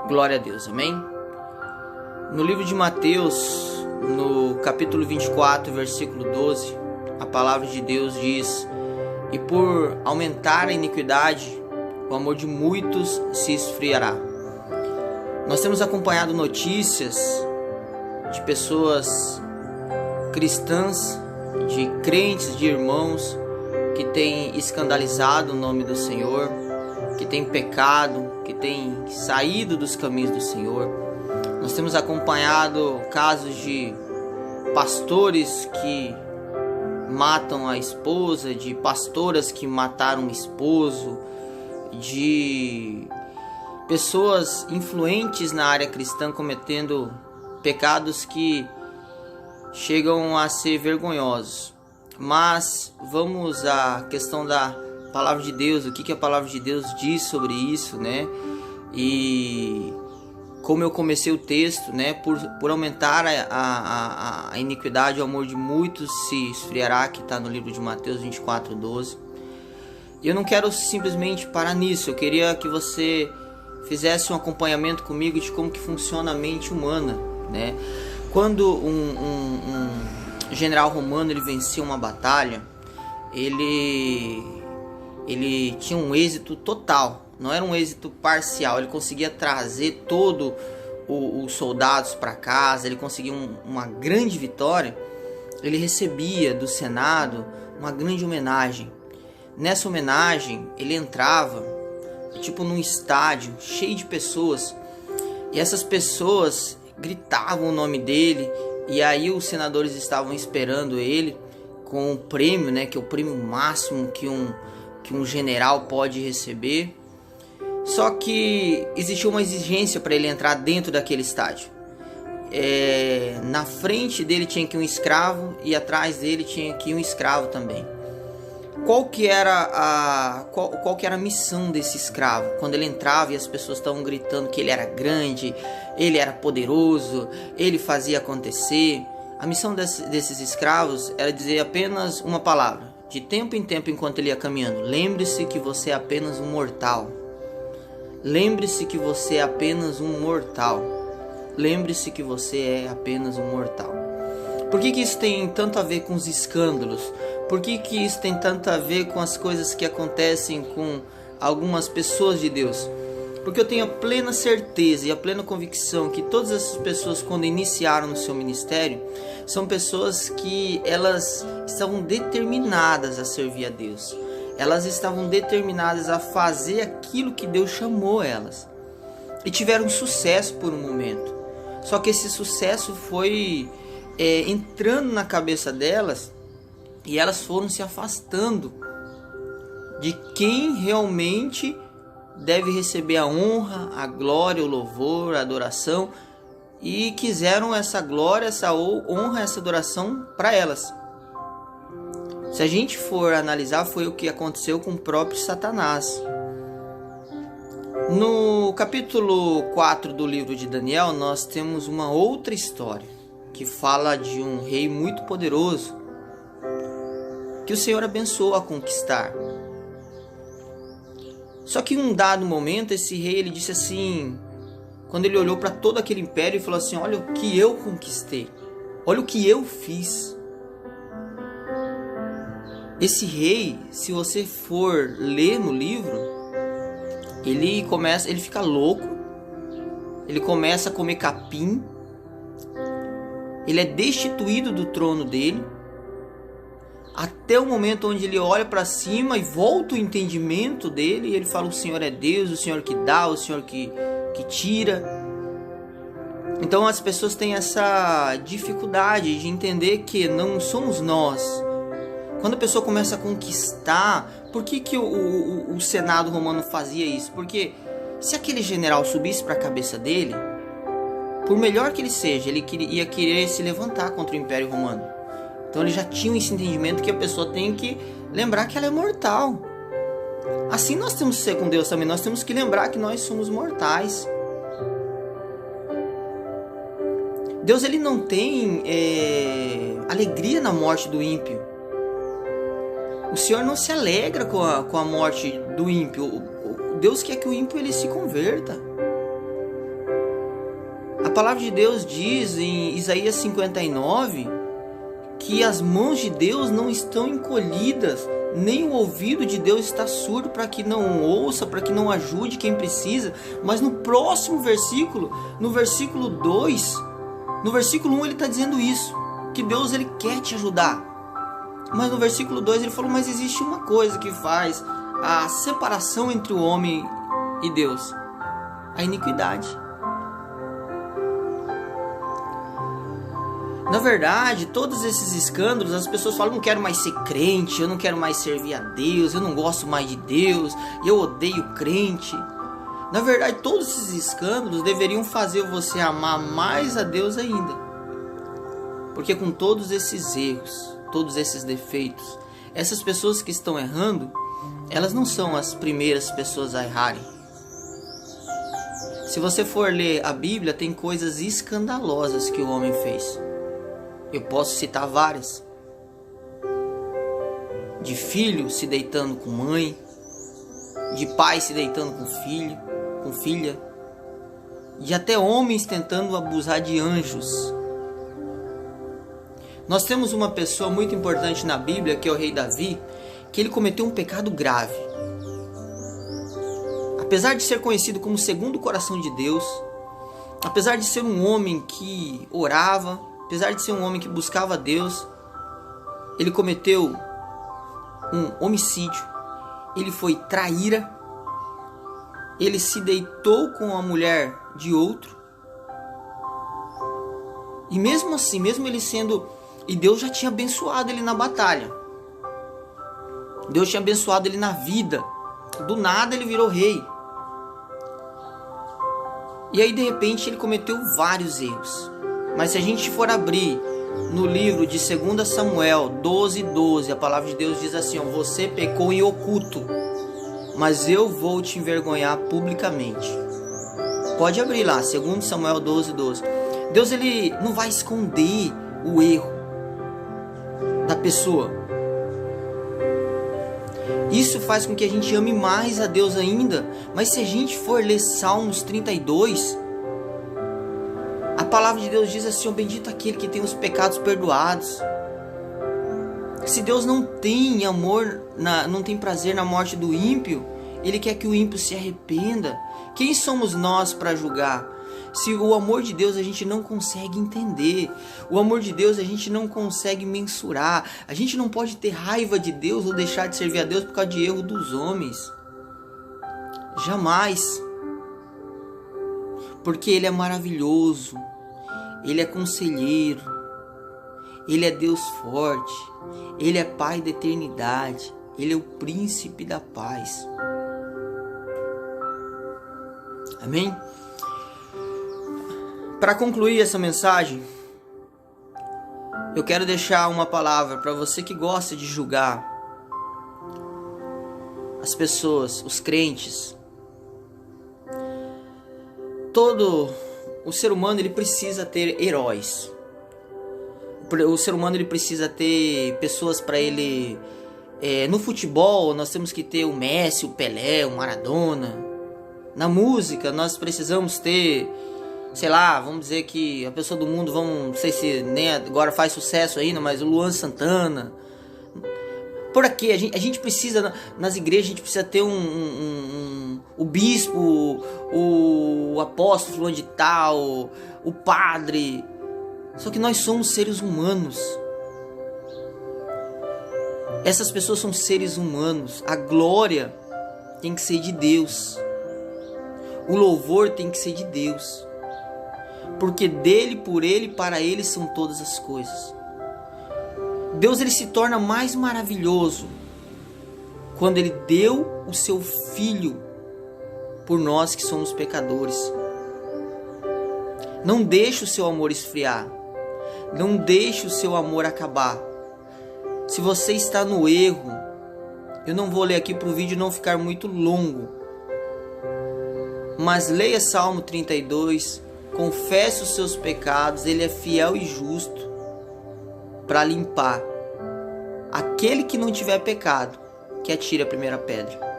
Glória a Deus, amém? No livro de Mateus, no capítulo 24, versículo 12, a palavra de Deus diz: "E por aumentar a iniquidade, o amor de muitos se esfriará." Nós temos acompanhado notícias de pessoas cristãs, de crentes, de irmãos que têm escandalizado o nome do Senhor, que têm pecado, que têm saído dos caminhos do Senhor. Nós temos acompanhado casos de pastores que matam a esposa, de pastoras que mataram o esposo, de pessoas influentes na área cristã cometendo pecados que chegam a ser vergonhosos. Mas vamos à questão da palavra de Deus, o que a palavra de Deus diz sobre isso, né? E como eu comecei o texto, né? Por aumentar a iniquidade, o amor de muitos se esfriará, que está no livro de Mateus 24, 12. E eu não quero simplesmente parar nisso, eu queria que você fizesse um acompanhamento comigo de como que funciona a mente humana, né? Quando um general romano ele vencia uma batalha, ele tinha um êxito total, não era um êxito parcial. Ele conseguia trazer todos os soldados para casa, ele conseguia uma grande vitória. Ele recebia do Senado uma grande homenagem. Nessa homenagem ele entrava tipo num estádio cheio de pessoas, e essas pessoas gritavam o nome dele, e aí os senadores estavam esperando ele com o prêmio, né, que é o prêmio máximo que um general pode receber. Só que existia uma exigência para ele entrar dentro daquele estádio. Na frente dele tinha que ir um escravo, e atrás dele tinha que ir um escravo também. Qual que era a missão desse escravo? Quando ele entrava e as pessoas estavam gritando que ele era grande, ele era poderoso, ele fazia acontecer, a missão desses escravos era dizer apenas uma palavra, de tempo em tempo enquanto ele ia caminhando: lembre-se que você é apenas um mortal. Lembre-se que você é apenas um mortal. Lembre-se que você é apenas um mortal. Por que isso tem tanto a ver com os escândalos? Por que isso tem tanto a ver com as coisas que acontecem com algumas pessoas de Deus? Porque eu tenho a plena certeza e a plena convicção que todas essas pessoas, quando iniciaram no seu ministério, são pessoas que elas estavam determinadas a servir a Deus. Elas estavam determinadas a fazer aquilo que Deus chamou elas. E tiveram sucesso por um momento. Só que esse sucesso foi entrando na cabeça delas, e elas foram se afastando de quem realmente deve receber a honra, a glória, o louvor, a adoração, e quiseram essa glória, essa honra, essa adoração para elas. Se a gente for analisar, foi o que aconteceu com o próprio Satanás. No capítulo 4 do livro de Daniel, nós temos uma outra história que fala de um rei muito poderoso que o Senhor abençoou a conquistar. Só que em um dado momento, esse rei ele disse assim, quando ele olhou para todo aquele império, e falou assim: olha o que eu conquistei, olha o que eu fiz. Esse rei, se você for ler no livro, ele fica louco, ele começa a comer capim, ele é destituído do trono dele, até o momento onde ele olha para cima e volta o entendimento dele, e ele fala: o Senhor é Deus, o Senhor que dá, o Senhor que tira. Então as pessoas têm essa dificuldade de entender que não somos nós. Quando a pessoa começa a conquistar, por que o Senado romano fazia isso? Porque se aquele general subisse para a cabeça dele, por melhor que ele seja, ele ia querer se levantar contra o Império Romano. Então ele já tinha esse entendimento que a pessoa tem que lembrar que ela é mortal. Assim nós temos que ser com Deus também. Nós temos que lembrar que nós somos mortais. Deus ele não tem alegria na morte do ímpio. O Senhor não se alegra com a morte do ímpio. Deus quer que o ímpio ele se converta. palavra de Deus diz em Isaías 59 que as mãos de Deus não estão encolhidas, nem o ouvido de Deus está surdo para que não ouça, para que não ajude quem precisa. Mas no próximo versículo, no versículo 2, no versículo 1 ele está dizendo isso, que Deus ele quer te ajudar. Mas no versículo 2 ele falou, mas existe uma coisa que faz a separação entre o homem e Deus: a iniquidade. Na verdade, todos esses escândalos, as pessoas falam, não quero mais ser crente, eu não quero mais servir a Deus, eu não gosto mais de Deus, eu odeio crente. Na verdade, todos esses escândalos deveriam fazer você amar mais a Deus ainda. Porque com todos esses erros, todos esses defeitos, essas pessoas que estão errando, elas não são as primeiras pessoas a errarem. Se você for ler a Bíblia, tem coisas escandalosas que o homem fez. Eu posso citar várias. De filho se deitando com mãe, de pai se deitando com filho, com filha, de até homens tentando abusar de anjos. Nós temos uma pessoa muito importante na Bíblia, que é o rei Davi, que ele cometeu um pecado grave. Apesar de ser conhecido como segundo o coração de Deus, apesar de ser um homem que orava, apesar de ser um homem que buscava Deus, ele cometeu um homicídio, ele foi traíra, ele se deitou com a mulher de outro. E mesmo assim, mesmo ele sendo... E Deus já tinha abençoado ele na batalha. Deus tinha abençoado ele na vida. Do nada ele virou rei. E aí de repente ele cometeu vários erros. Mas se a gente for abrir no livro de 2 Samuel 12:12, a palavra de Deus diz assim, ó, você pecou em oculto, mas eu vou te envergonhar publicamente. Pode abrir lá, 2 Samuel 12:12. Deus ele não vai esconder o erro da pessoa. Isso faz com que a gente ame mais a Deus ainda. Mas se a gente for ler Salmos 32, a palavra de Deus diz assim, ó, bendito aquele que tem os pecados perdoados. Se Deus não tem amor, não tem prazer na morte do ímpio, Ele quer que o ímpio se arrependa. Quem somos nós para julgar? Se o amor de Deus a gente não consegue entender, o amor de Deus a gente não consegue mensurar, a gente não pode ter raiva de Deus ou deixar de servir a Deus por causa de erro dos homens. Jamais. Porque Ele é maravilhoso, Ele é conselheiro, Ele é Deus forte, Ele é Pai da eternidade, Ele é o príncipe da paz. Amém? Para concluir essa mensagem, eu quero deixar uma palavra para você que gosta de julgar as pessoas, os crentes. Todo o ser humano ele precisa ter heróis. O ser humano ele precisa ter pessoas para ele. No futebol nós temos que ter o Messi, o Pelé, o Maradona. Na música nós precisamos ter, sei lá, vamos dizer que a pessoa do mundo, não sei se nem agora faz sucesso ainda, mas o Luan Santana. Por aqui, a gente precisa, nas igrejas, a gente precisa ter o bispo, o apóstolo fulano de tal, o padre. Só que nós somos seres humanos. Essas pessoas são seres humanos. A glória tem que ser de Deus. O louvor tem que ser de Deus. Porque dele, por ele, para ele são todas as coisas. Deus ele se torna mais maravilhoso quando ele deu o seu Filho por nós que somos pecadores. Não deixe o seu amor esfriar. Não deixe o seu amor acabar. Se você está no erro, eu não vou ler aqui para o vídeo não ficar muito longo, mas leia Salmo 32, confesse os seus pecados, Ele é fiel e justo para limpar. Aquele que não tiver pecado, que atire a primeira pedra.